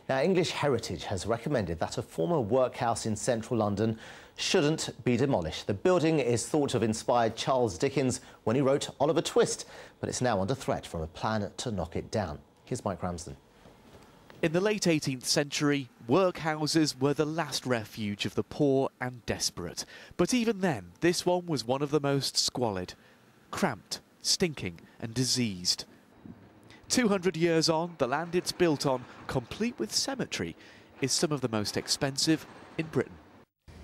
Now, English Heritage has recommended that a former workhouse in central London shouldn't be demolished. The building is thought to have inspired Charles Dickens when he wrote Oliver Twist, but it's now under threat from a plan to knock it down. Here's Mike Ramsden. In the late 18th century, workhouses were the last refuge of the poor and desperate. But even then, this one was one of the most squalid, cramped, stinking and diseased. 200 years on, the land it's built on, complete with cemetery, is some of the most expensive in Britain.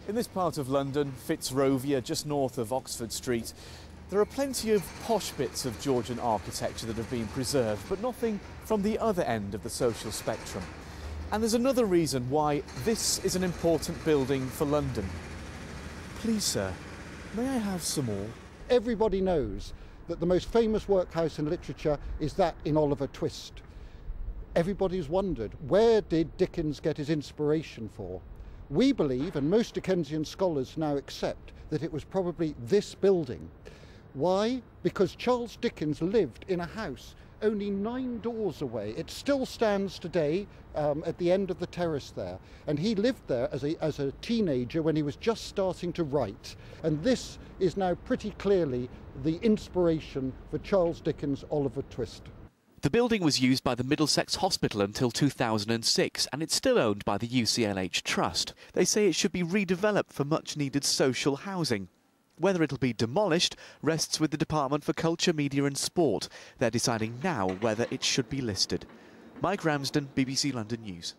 In this part of London, Fitzrovia, just north of Oxford Street, there are plenty of posh bits of Georgian architecture that have been preserved, but nothing from the other end of the social spectrum. And there's another reason why this is an important building for London. Please, sir, may I have some more? Everybody knows that the most famous workhouse in literature is that in Oliver Twist. Everybody's wondered, where did Dickens get his inspiration for? We believe, and most Dickensian scholars now accept, that it was probably this building. Why? Because Charles Dickens lived in a house only 9 doors away. It still stands today at the end of the terrace there. And he lived there as a teenager when he was just starting to write. And this is now pretty clearly the inspiration for Charles Dickens' Oliver Twist. The building was used by the Middlesex Hospital until 2006, and it's still owned by the UCLH Trust. They say it should be redeveloped for much-needed social housing. Whether it'll be demolished rests with the Department for Culture, Media and Sport. They're deciding now whether it should be listed. Mike Ramsden, BBC London News.